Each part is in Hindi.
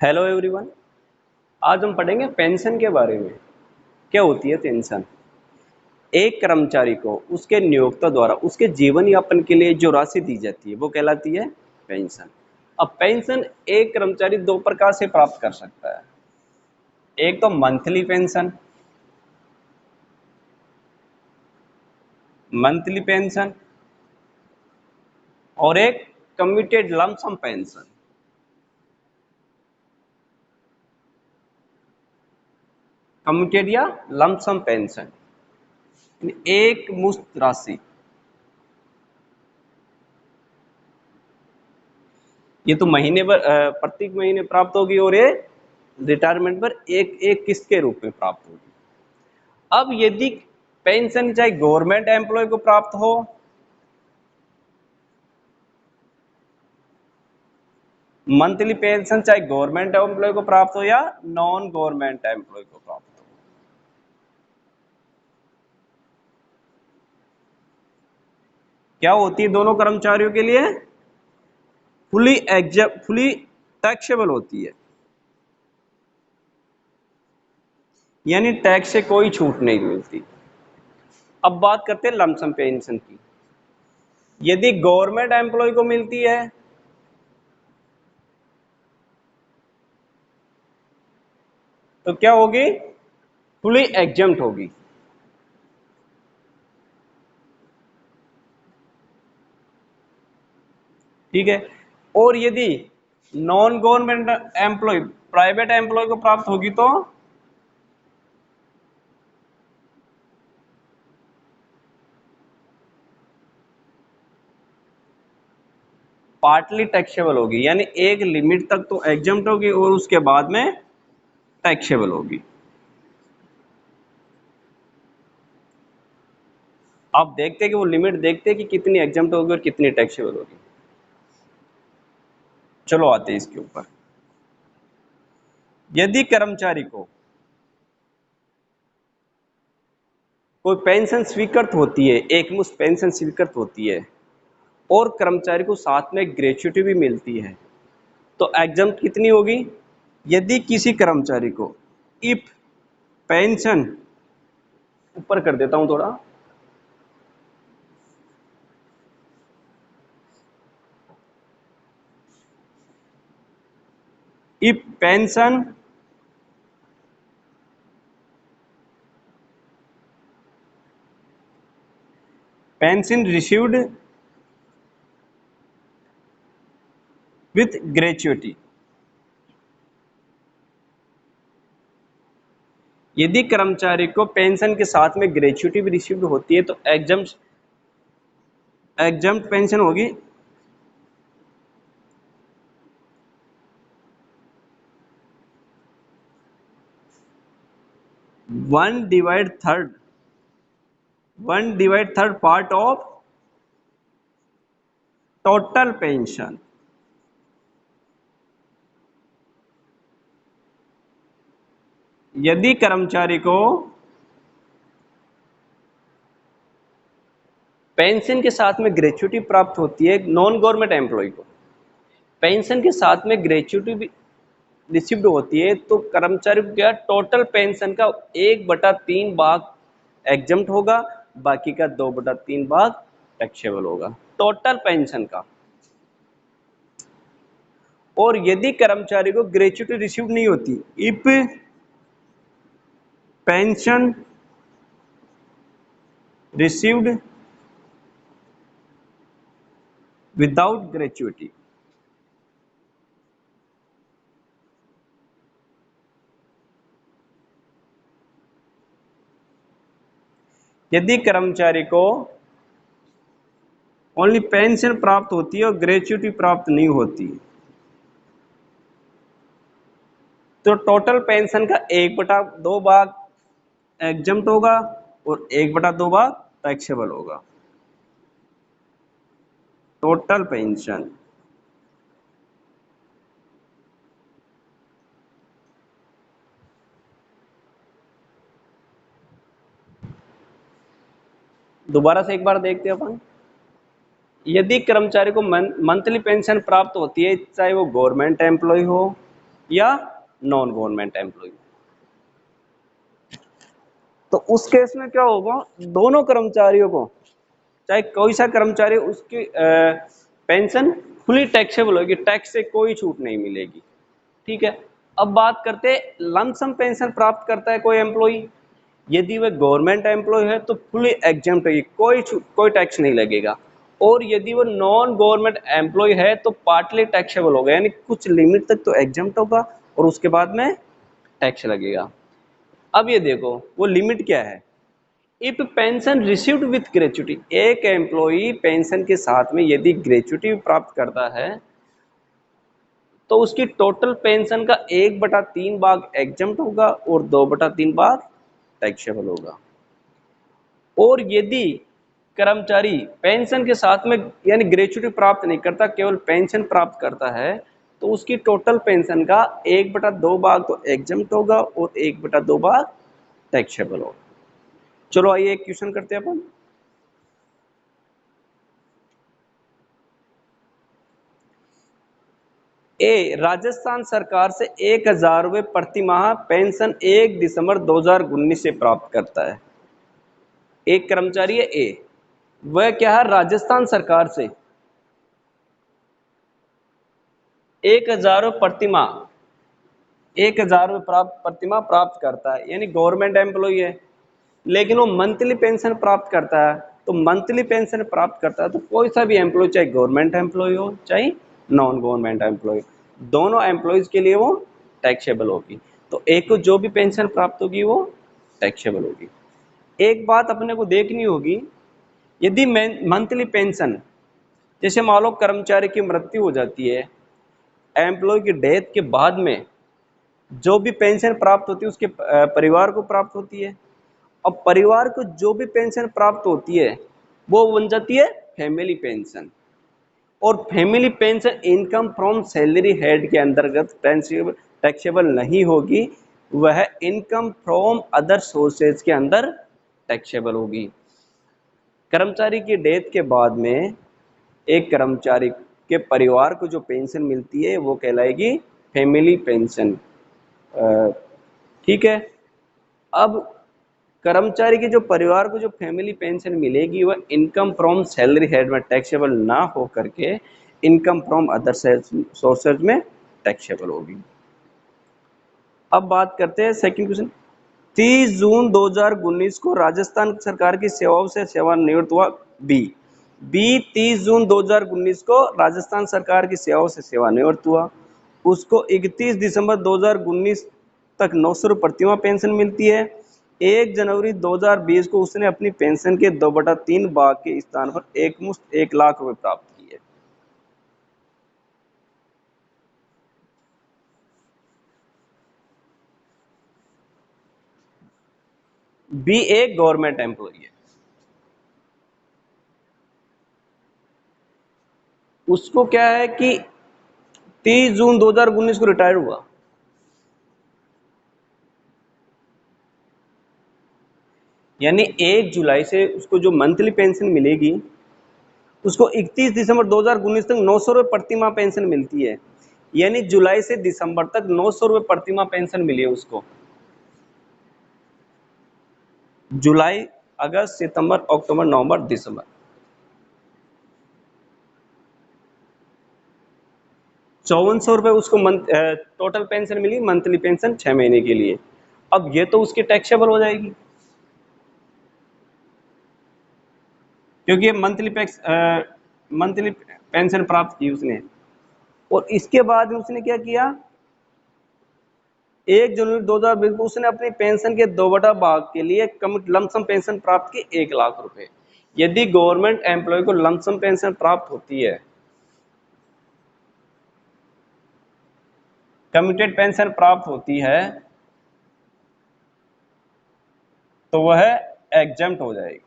Hello everyone. आज हम पढ़ेंगे पेंशन के बारे में। क्या होती है पेंशन? एक कर्मचारी को उसके नियोक्ता द्वारा उसके जीवन यापन के लिए जो राशि दी जाती है वो कहलाती है पेंशन। अब पेंशन एक कर्मचारी दो प्रकार से प्राप्त कर सकता है। एक तो मंथली पेंशन और एक कमिटेड लंप सम पेंशन। कमिटेड या लंप सम पेंशन एक मुश्त राशि। ये तो महीने पर प्रत्येक महीने प्राप्त होगी और ये रिटायरमेंट पर एक एक किस्त के रूप में प्राप्त होगी। अब यदि पेंशन चाहे गवर्नमेंट एम्प्लॉय को प्राप्त हो मंथली पेंशन चाहे गवर्नमेंट एम्प्लॉय को प्राप्त हो या नॉन गवर्नमेंट एम्प्लॉय को प्राप्त हो, क्या होती है दोनों कर्मचारियों के लिए फुली टैक्सेबल होती है, यानी टैक्स से कोई छूट नहीं मिलती। अब बात करते हैं लमसम पेंशन की। यदि गवर्नमेंट एम्प्लॉय को मिलती है तो क्या होगी? फुली एग्जम्प्ट होगी। ठीक है। और यदि non government employ private employ को प्राप्त होगी तो पार्टली टैक्सेबल होगी, यानी एक लिमिट तक तो एग्जम्प्ट होगी और उसके बाद में टैक्सेबल होगी। आप देखते हैं कि वो लिमिट देखते हैं कि कितनी एग्जम्प्ट होगी और कितनी टैक्सेबल होगी। चलो आते हैं इसके ऊपर। यदि कर्मचारी को कोई पेंशन स्वीकृत होती है, एक मुश्त पेंशन स्वीकृत होती है और कर्मचारी को साथ में ग्रेच्युटी भी मिलती है तो एग्जम्प्ट कितनी होगी? यदि किसी कर्मचारी को इफ पेंशन, ऊपर कर देता हूं थोड़ा, if pension received with gratuity, यदि कर्मचारी को पेंशन के साथ में ग्रेच्युटी भी रिसीव्ड होती है तो एग्जम्प्ट पेंशन होगी 1/3 पार्ट ऑफ टोटल पेंशन। यदि कर्मचारी को पेंशन के साथ में ग्रेच्युटी प्राप्त होती है, नॉन गवर्नमेंट एम्प्लॉय को पेंशन के साथ में ग्रेच्युटी भी रिसीव्ड होती है तो कर्मचारी को क्या टोटल पेंशन का 1/3 भाग एग्जम्प्ट होगा, बाकी का 2/3 भाग टैक्सेबल होगा टोटल पेंशन का। और यदि कर्मचारी को ग्रेच्युटी रिसीव नहीं होती, if pension received without gratuity, यदि कर्मचारी को ओनली पेंशन प्राप्त होती है और ग्रेच्युटी प्राप्त नहीं होती तो टोटल पेंशन का 1/2 भाग एग्जम्प्ट होगा और 1/2 भाग टैक्सेबल होगा टोटल पेंशन। दोबारा से एक बार देखते हैं अपन। यदि कर्मचारी को मंथली पेंशन प्राप्त होती है चाहे वो गवर्नमेंट एम्प्लॉय हो या नॉन गवर्नमेंट एम्प्लॉय। तो उस केस में क्या होगा, दोनों कर्मचारियों को, चाहे कोई सा कर्मचारी, उसकी पेंशन फुली टैक्सेबल होगी, टैक्स से कोई छूट नहीं मिलेगी। ठीक है। अब बात करते हैं लमसम पेंशन प्राप्त करता है कोई एम्प्लॉय, यदि वह गवर्नमेंट एम्प्लॉय है तो फुली एग्जम्प्ट है, कोई टैक्स नहीं लगेगा। और यदि वो नॉन गवर्नमेंट एम्प्लॉय है तो पार्टली टैक्सेबल होगा, यानी कुछ लिमिट तक तो एग्जम्प्ट होगा और उसके बाद में टैक्स लगेगा। अब ये देखो वो लिमिट क्या है। If pension received with gratuity, एक एम्प्लॉई पेंशन के साथ में यदि ग्रेच्युटी प्राप्त करता है तो उसकी टोटल पेंशन का 1/3 भाग एग्जम्प्ट होगा और 2/3 भाग टैक्सेबल होगा। और यदि कर्मचारी पेंशन के साथ में यानी ग्रेच्युटी प्राप्त नहीं करता, केवल पेंशन प्राप्त करता है, तो उसकी टोटल पेंशन का 1/2 भाग तो एग्जम्प्ट होगा और 1/2 भाग टैक्सेबल होगा। चलो आइए एक क्वेश्चन करते हैं अपन। ए, राजस्थान सरकार से 1,000 रुपये प्रति माह पेंशन 1 दिसंबर 2019 से प्राप्त करता है। एक कर्मचारी है ए, वह क्या है, राजस्थान सरकार से 1,000 रुपये प्रति माह, 1,000 रुपये प्राप्त प्रति माह प्राप्त करता है, यानी गवर्नमेंट एम्प्लॉय है, लेकिन वो मंथली पेंशन प्राप्त करता है। तो मंथली पेंशन प्राप्त करता है तो कोई सा भी एम्प्लॉय, चाहे गवर्नमेंट एम्प्लॉय हो चाहे नॉन गवर्नमेंट एम्प्लॉय, दोनों एम्प्लॉयज के लिए वो टैक्सेबल होगी। तो एक को जो भी पेंशन प्राप्त होगी वो टैक्सेबल होगी। एक बात अपने को देखनी होगी, यदि मंथली पेंशन, जैसे मान लो कर्मचारी की मृत्यु हो जाती है, एम्प्लॉय की डेथ के बाद में जो भी पेंशन प्राप्त होती है उसके परिवार को प्राप्त होती है। अब परिवार को जो भी पेंशन प्राप्त होती है वो बन जाती है फैमिली पेंशन। और family pension income from salary head के अंतर्गत टैक्सेबल नहीं होगी, वह इनकम फ्रॉम अदर सोर्सेज के अंदर टैक्सेबल होगी। कर्मचारी की डेथ के बाद में एक कर्मचारी के परिवार को जो पेंशन मिलती है वो कहलाएगी फैमिली पेंशन। ठीक है। अब कर्मचारी के जो परिवार को जो फैमिली पेंशन मिलेगी वह इनकम फ्रॉम सैलरी हेड में टैक्सेबल ना हो करके इनकम फ्रॉम अदर सोर्सेज में टैक्सेबल होगी। अब बात करते हैं सेकंड क्वेश्चन। 30 जून 2019 को राजस्थान सरकार की सेवाओं से सेवानिवृत्त हुआ बी। 30 जून 2019 को राजस्थान सरकार की सेवाओं से सेवानिवृत्त हुआ। उसको 31 दिसंबर 2019 तक 900 रुपये प्रतिमाह पेंशन मिलती है। 1 जनवरी 2020 को उसने अपनी पेंशन के 2/3 भाग के स्थान पर एकमुश्त 1 लाख रुपए प्राप्त किए। बी एक गवर्नमेंट एम्प्लॉय है, उसको क्या है कि 30 जून 2019 को रिटायर हुआ, यानी 1 जुलाई से उसको जो मंथली पेंशन मिलेगी उसको 31 दिसंबर 2019 तक 900 रुपये प्रति माह पेंशन मिलती है, यानी जुलाई से दिसंबर तक 900 रुपये प्रति माह पेंशन मिली है उसको। जुलाई, अगस्त, सितंबर, अक्टूबर, नवंबर, दिसंबर, 5400 रुपये उसको टोटल पेंशन मिली, मंथली पेंशन 6 महीने के लिए। अब ये तो उसकी टैक्सेबल हो जाएगी क्योंकि ये मंथली पेंशन प्राप्त की उसने। और इसके बाद उसने क्या किया, 1 जनवरी 2020 को उसने अपनी पेंशन के 2/2 भाग के लिए लमसम पेंशन प्राप्त की 1 लाख रुपए। यदि गवर्नमेंट एम्प्लॉय को लमसम पेंशन प्राप्त होती है, कमिटेड पेंशन प्राप्त होती है, तो वह एग्जम्प्ट हो जाएगी,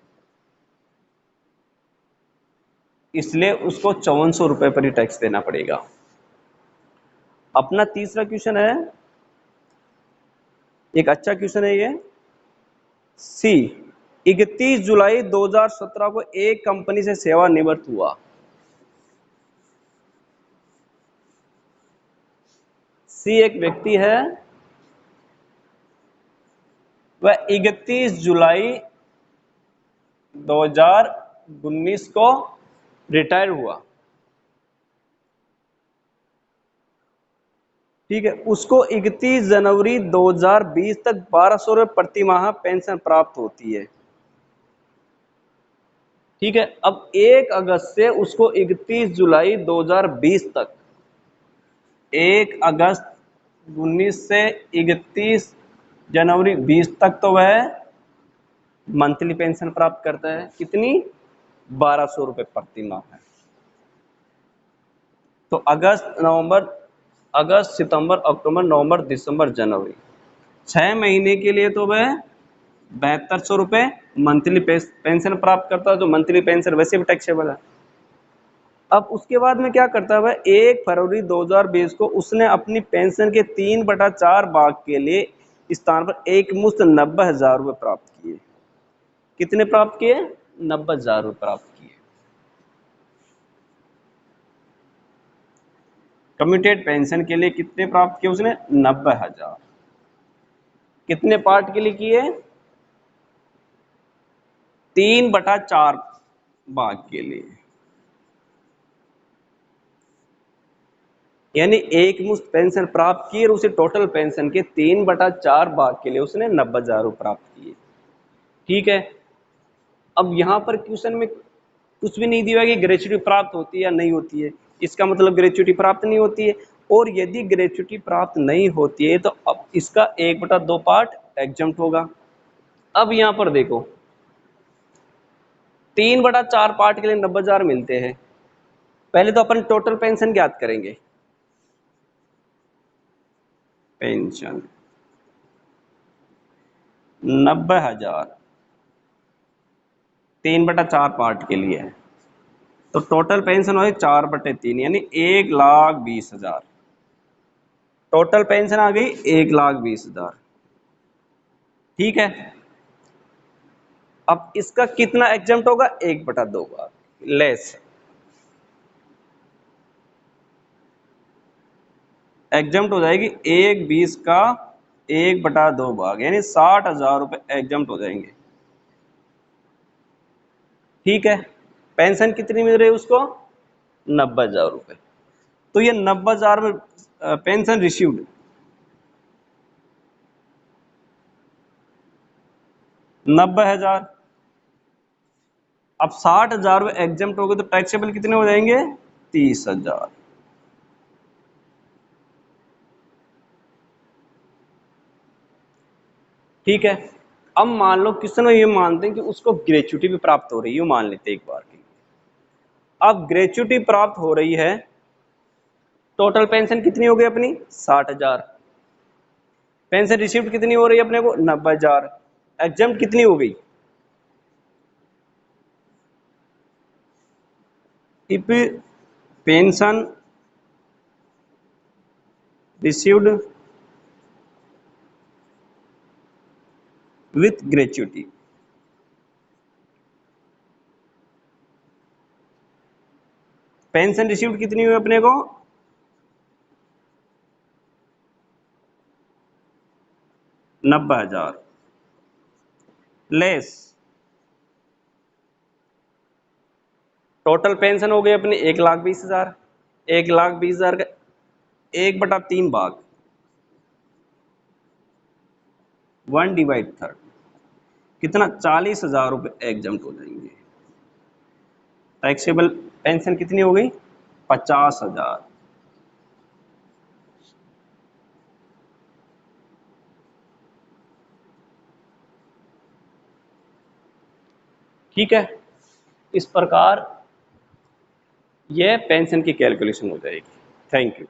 इसलिए उसको 5400 रुपए पर ही टैक्स देना पड़ेगा। अपना तीसरा क्वेश्चन है, एक अच्छा क्वेश्चन है ये। सी, 31 जुलाई 2017 को एक कंपनी से सेवानिवृत्त हुआ। सी एक व्यक्ति है, वह 31 जुलाई 2019 को रिटायर हुआ। ठीक है, उसको 31 जनवरी 2020 तक 1200 रुपये प्रति माह पेंशन प्राप्त होती है। ठीक है, अब 1 अगस्त से उसको 31 जुलाई 2020 तक, 1 अगस्त 19 से 31 जनवरी 20 तक तो वह मंथली पेंशन प्राप्त करता है। कितनी? 1200 रुपये प्रति माह है। तो अगस्त सितंबर अक्टूबर नवंबर दिसंबर जनवरी 6 महीने के लिए तो वह 7200 रुपये मंथली पेंशन प्राप्त करता है। जो मंथली पेंशन वैसे भी टैक्सेबल है। अब उसके बाद में क्या करता है वह, 1 फरवरी 2020 को उसने अपनी पेंशन के 3/4 भाग के लिए स्थान पर एक मुश्त 90,000 रुपये प्राप्त किए। कितने प्राप्त किए? 90,000 रुपये प्राप्त किए। कम्यूटेड पेंशन के लिए कितने प्राप्त किए उसने? 90,000। कितने पार्ट के लिए किए? 3/4 भाग के लिए, यानी एक मुश्त पेंशन प्राप्त की और उसे टोटल पेंशन के 3/4 भाग के लिए उसने 90,000 प्राप्त किए। ठीक है, अब यहां पर क्वेश्चन में कुछ भी नहीं दिया कि ग्रेच्युटी प्राप्त होती है या नहीं होती है। इसका मतलब ग्रेच्युटी प्राप्त नहीं होती है, और यदि ग्रेच्युटी प्राप्त नहीं होती है तो अब इसका 1/2 पार्ट एग्जम्प्ट होगा। अब यहां पर देखो, 3/4 पार्ट के लिए 90,000 मिलते हैं। पहले तो अपन टोटल पेंशन ज्ञात करेंगे। पेंशन 90,000 3/4 पार्ट के लिए है, तो टोटल पेंशन हो 4/3 यानी 1,20,000। टोटल पेंशन आ गई 1,20,000। ठीक है, अब इसका कितना एग्जम्प्ट होगा? 1/2 बार लेस। एग्जम्प्ट हो जाएगी 1,20 का 1/2 भाग, यानी 60,000 रुपये एग्जम्प्ट हो जाएंगे। ठीक है, पेंशन कितनी मिल रही है उसको? 90,000 रुपये। तो ये 90,000 में पेंशन रिसीव्ड 90,000। अब 60,000 रुपये एग्जम्प्ट हो गए तो टैक्सेबल कितने हो जाएंगे? 30,000। ठीक है, अब मान लो क्वेश्चन में ये मानते हैं कि उसको ग्रेच्युटी भी प्राप्त हो रही है, मान लेते हैं एक बार की। अब ग्रेच्युटी प्राप्त हो रही है, टोटल पेंशन कितनी हो गई अपनी? 60,000। पेंशन रिसीव्ड कितनी हो रही है अपने को? 90,000। एग्जम्प्ट कितनी हो गई? If pension received with gratuity, pension received कितनी हुई अपने को? 90,000 लेस टोटल पेंशन हो गई अपनी 1,20,000। 1,20,000 का 1/3 भाग 1/3 कितना? 40,000 रुपये एग्जम्प्ट हो जाएंगे। टैक्सेबल पेंशन कितनी हो गई? 50,000। ठीक है, इस प्रकार यह पेंशन की कैलकुलेशन हो जाएगी। Thank you.